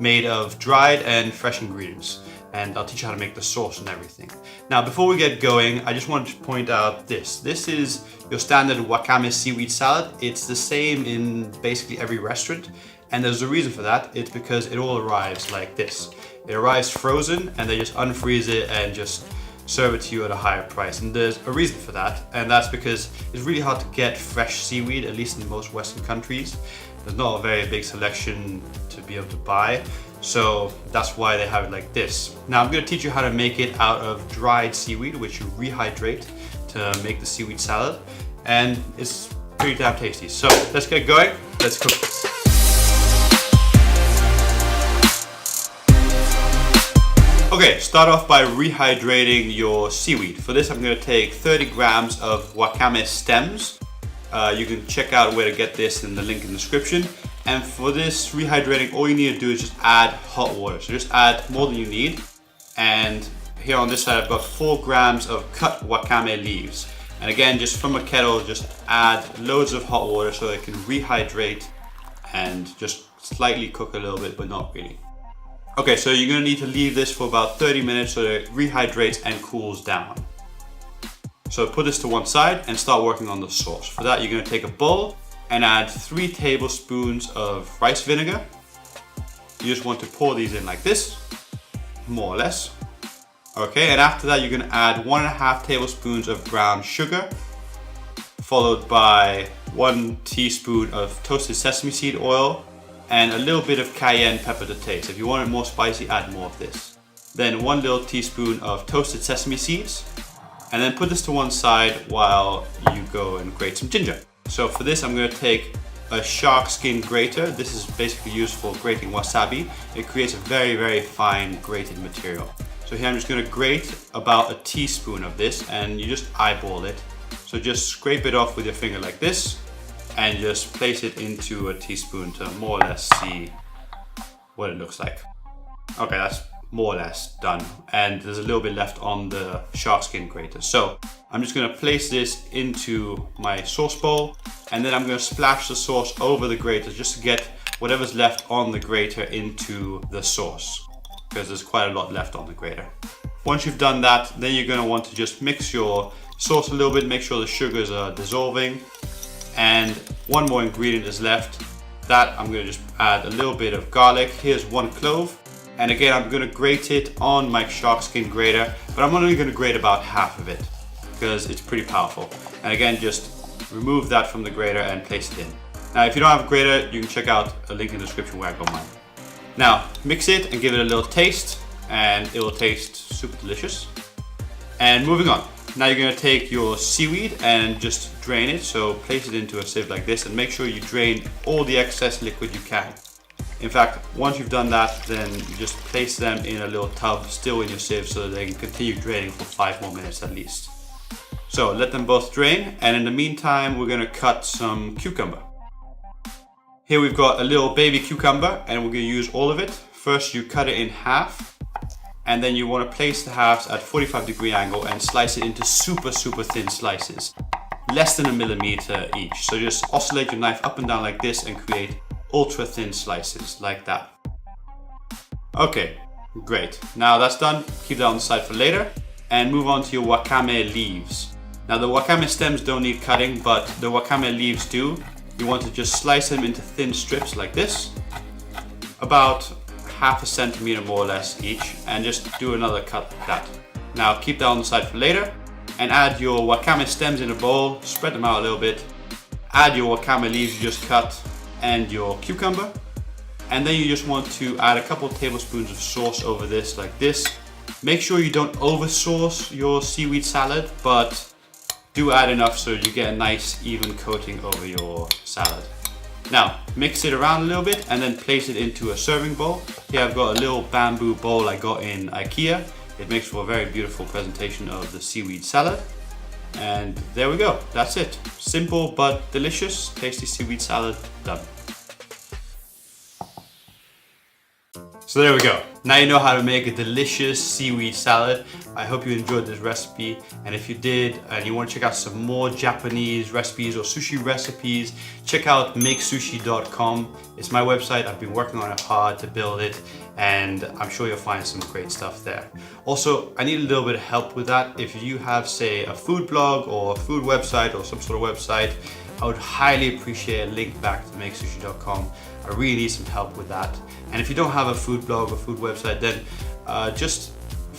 made of dried and fresh ingredients. And I'll teach you how to make the sauce and everything. Now, before we get going, I just wanted to point out this. This is your standard Wakame seaweed salad. It's the same in basically every restaurant. And there's a reason for that. It's because it all arrives like this. It arrives frozen and they just unfreeze it and just serve it to you at a higher price. And there's a reason for that. And that's because it's really hard to get fresh seaweed, at least in most Western countries. There's not a very big selection to be able to buy. So that's why they have it like this. Now I'm going to teach you how to make it out of dried seaweed, which you rehydrate to make the seaweed salad. And it's pretty damn tasty. So let's get going. Let's cook this. Okay, start off by rehydrating your seaweed. For this, I'm going to take 30 grams of Wakame stems. You can check out where to get this in the link in the description. And for this rehydrating, all you need to do is just add hot water. So just add more than you need. And here on this side, I've got 4 grams of cut Wakame leaves. And again, just from a kettle, just add loads of hot water so it can rehydrate and just slightly cook a little bit, but not really. Okay, so you're gonna need to leave this for about 30 minutes so that it rehydrates and cools down. So put this to one side and start working on the sauce. For that, you're gonna take a bowl and add 3 tablespoons of rice vinegar. You just want to pour these in like this, more or less. Okay, and after that, you're gonna add 1.5 tablespoons of brown sugar, followed by 1 teaspoon of toasted sesame seed oil, and a little bit of cayenne pepper to taste. If you want it more spicy, add more of this. Then 1 little teaspoon of toasted sesame seeds, and then put this to one side while you go and grate some ginger. So for this, I'm gonna take a shark skin grater. This is basically used for grating wasabi. It creates a very, very fine grated material. So here I'm just gonna grate about a teaspoon of this and you just eyeball it. So just scrape it off with your finger like this and just place it into a teaspoon to more or less see what it looks like. Okay, that's more or less done. And there's a little bit left on the shark skin grater. So I'm just gonna place this into my sauce bowl and then I'm gonna splash the sauce over the grater just to get whatever's left on the grater into the sauce, because there's quite a lot left on the grater. Once you've done that, then you're gonna want to just mix your sauce a little bit, make sure the sugars are dissolving. And one more ingredient is left. That I'm gonna just add a little bit of garlic. Here's 1 clove. And again, I'm gonna grate it on my shark skin grater, but I'm only gonna grate about half of it because it's pretty powerful. And again, just remove that from the grater and place it in. Now, if you don't have a grater, you can check out a link in the description where I got mine. Now, mix it and give it a little taste, and it will taste super delicious. And moving on. Now you're gonna take your seaweed and just drain it. So place it into a sieve like this and make sure you drain all the excess liquid you can. In fact, once you've done that, then you just place them in a little tub still in your sieve so that they can continue draining for 5 more minutes at least. So let them both drain, and in the meantime, we're gonna cut some cucumber. Here we've got a little baby cucumber and we're gonna use all of it. First, you cut it in half, and then you wanna place the halves at 45-degree angle and slice it into super, super thin slices. Less than 1 millimeter each. So just oscillate your knife up and down like this and create ultra thin slices like that. Okay, great. Now that's done, keep that on the side for later and move on to your wakame leaves. Now the wakame stems don't need cutting, but the wakame leaves do. You want to just slice them into thin strips like this, about 1/2 centimeter more or less each, and just do another cut like that. Now keep that on the side for later and add your wakame stems in a bowl, spread them out a little bit, add your wakame leaves you just cut and your cucumber, and then you just want to add a couple of tablespoons of sauce over this like this. Make sure you don't over sauce your seaweed salad, but do add enough so you get a nice even coating over your salad. Now mix it around a little bit and then place it into a serving bowl. Here I've got a little bamboo bowl I got in IKEA. It makes for a very beautiful presentation of the seaweed salad. And there we go, that's it. Simple but delicious, tasty seaweed salad done. So there we go. Now you know how to make a delicious seaweed salad. I hope you enjoyed this recipe, and if you did and you want to check out some more Japanese recipes or sushi recipes, check out makesushi.com. It's my website. I've been working on it hard to build it, and I'm sure you'll find some great stuff there. Also, I need a little bit of help with that. If you have, say, a food blog or a food website or some sort of website, I would highly appreciate a link back to makesushi.com. I really need some help with that. And if you don't have a food blog or food website, then just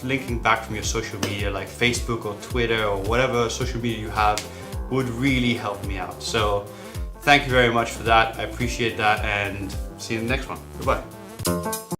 linking back from your social media like Facebook or Twitter or whatever social media you have would really help me out. So thank you very much for that. I appreciate that, and see you in the next one. Goodbye.